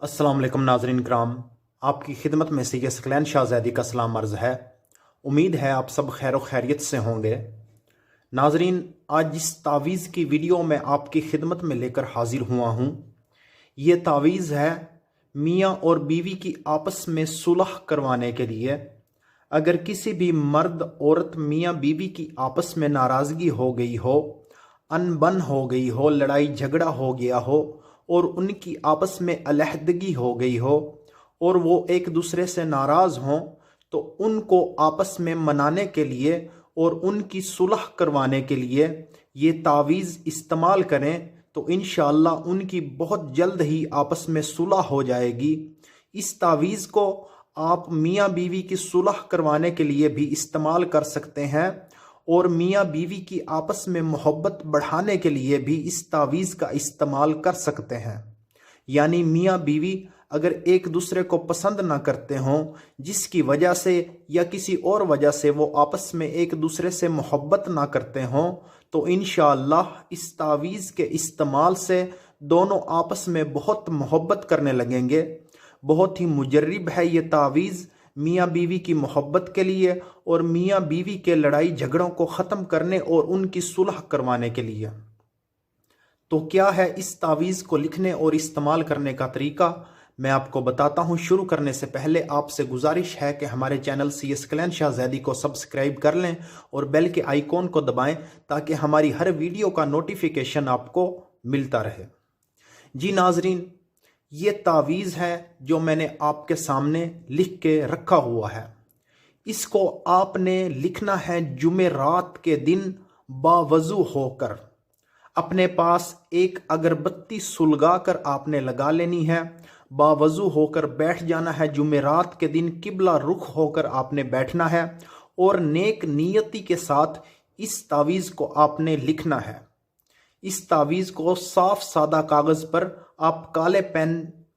अस्सलाम वालेकुम नाज़रीन कराम, आपकी खिदमत में सैयद सकलैन शाहज़ैदी का सलाम अर्ज़ है। उम्मीद है आप सब खैर खैरियत से होंगे। नाज़रीन, आज जिस तावीज़ की वीडियो मैं आपकी खिदमत में लेकर हाजिर हुआ हूँ, ये तावीज़ है मियाँ और बीवी की आपस में सुलह करवाने के लिए। अगर किसी भी मर्द औरत मियाँ बीवी की आपस में नाराज़गी हो गई हो, अनबन हो गई हो, लड़ाई झगड़ा हो गया हो और उनकी आपस में अलहदगी हो गई हो और वो एक दूसरे से नाराज़ हों, तो उनको आपस में मनाने के लिए और उनकी सुलह करवाने के लिए ये तावीज़ इस्तेमाल करें तो इंशाअल्लाह उनकी बहुत जल्द ही आपस में सुलह हो जाएगी। इस तावीज़ को आप मियाँ बीवी की सुलह करवाने के लिए भी इस्तेमाल कर सकते हैं और मियाँ बीवी की आपस में मोहब्बत बढ़ाने के लिए भी इस तावीज़ का इस्तेमाल कर सकते हैं। यानी मियाँ बीवी अगर एक दूसरे को पसंद ना करते हों, जिसकी वजह से या किसी और वजह से वो आपस में एक दूसरे से मोहब्बत ना करते हों, तो इंशाअल्लाह इस तावीज़ के इस्तेमाल से दोनों आपस में बहुत मोहब्बत करने लगेंगे। बहुत ही मुजर्रिब है ये तावीज़ मियाँ बीवी की मोहब्बत के लिए और मियाँ बीवी के लड़ाई झगड़ों को ख़त्म करने और उनकी सुलह करवाने के लिए। तो क्या है इस तावीज़ को लिखने और इस्तेमाल करने का तरीका, मैं आपको बताता हूँ। शुरू करने से पहले आपसे गुजारिश है कि हमारे चैनल सैयद सकलैन शाहज़ैदी को सब्सक्राइब कर लें और बेल के आइकॉन को दबाएं ताकि हमारी हर वीडियो का नोटिफिकेशन आपको मिलता रहे। जी नाजरीन, ये तावीज़ है जो मैंने आपके सामने लिख के रखा हुआ है। इसको आपने लिखना है जुमेरात के दिन बावजू होकर। अपने पास एक अगरबत्ती सुलगा कर आपने लगा लेनी है, बावजू होकर बैठ जाना है। जुमेरात के दिन किबला रुख होकर आपने बैठना है और नेक नियति के साथ इस तावीज़ को आपने लिखना है। इस तावीज़ को साफ सादा कागज़ पर आप काले पेन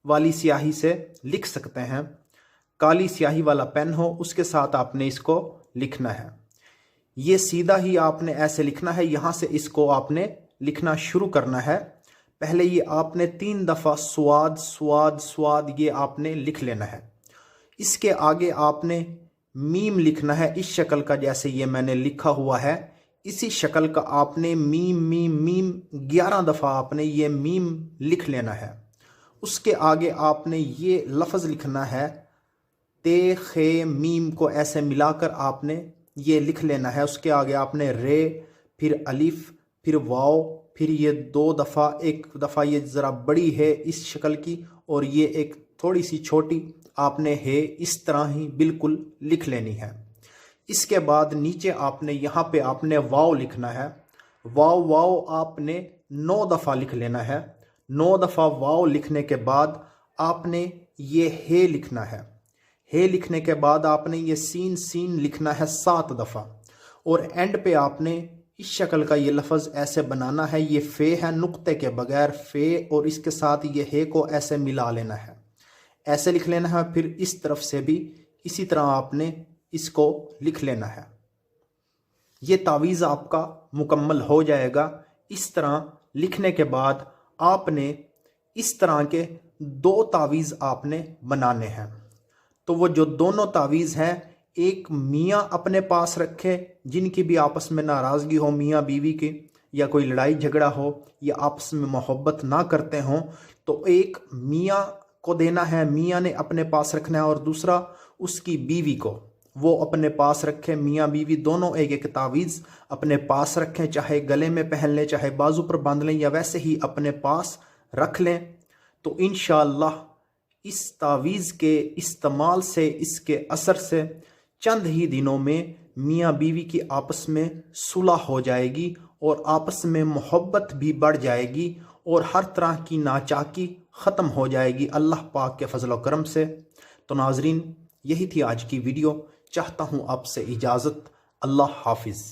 वाली स्याही से लिख सकते हैं। काली स्याही वाला पेन हो, उसके साथ आपने इसको लिखना है। ये सीधा ही आपने ऐसे लिखना है, यहाँ से इसको आपने लिखना शुरू करना है। पहले ये आपने 3 दफ़ा स्वाद स्वाद स्वाद ये आपने लिख लेना है। इसके आगे आपने मीम लिखना है इस शक्ल का, जैसे ये मैंने लिखा हुआ है इसी शक्ल का आपने मीम मीम मीम 11 दफ़ा आपने ये मीम लिख लेना है। उसके आगे आपने ये लफ्ज़ लिखना है ते खे मीम को ऐसे मिलाकर आपने ये लिख लेना है। उसके आगे आपने रे, फिर अलिफ, फिर वाव, फिर ये 2 दफ़ा, एक दफ़ा ये ज़रा बड़ी है इस शक्ल की और ये एक थोड़ी सी छोटी आपने है, इस तरह ही बिल्कुल लिख लेनी है। इसके बाद नीचे आपने यहाँ पे आपने वाव लिखना है। वाव वाव आपने 9 दफ़ा लिख लेना है। 9 दफ़ा वाव लिखने के बाद आपने ये हे लिखना है। हे लिखने के बाद आपने ये सीन सीन लिखना है 7 दफ़ा और एंड पे आपने इस शक्ल का ये लफ्ज़ ऐसे बनाना है। ये फ़े है नुक्ते के बगैर फ़े, और इसके साथ ये हे को ऐसे मिला लेना है, ऐसे लिख लेना है। फिर इस तरफ से भी इसी तरह आपने इसको लिख लेना है। ये तावीज़ आपका मुकम्मल हो जाएगा। इस तरह लिखने के बाद आपने इस तरह के 2 तावीज़ आपने बनाने हैं। तो वो जो दोनों तावीज़ हैं, एक मियाँ अपने पास रखे जिनकी भी आपस में नाराज़गी हो, मियाँ बीवी की, या कोई लड़ाई झगड़ा हो या आपस में मोहब्बत ना करते हों, तो एक मियाँ को देना है, मियाँ ने अपने पास रखना है, और दूसरा उसकी बीवी को, वो अपने पास रखे। मियाँ बीवी दोनों एक एक तावीज़ अपने पास रखें, चाहे गले में पहन लें, चाहे बाजू पर बांध लें, या वैसे ही अपने पास रख लें। तो इंशाअल्लाह इस तावीज़ के इस्तेमाल से, इसके असर से चंद ही दिनों में मियाँ बीवी की आपस में सुलह हो जाएगी और आपस में मोहब्बत भी बढ़ जाएगी और हर तरह की नाचाकी ख़त्म हो जाएगी अल्लाह पाक के फजल व करम से। तो नाजरीन, यही थी आज की वीडियो। चाहता हूँ आपसे इजाज़त। अल्लाह हाफिज़।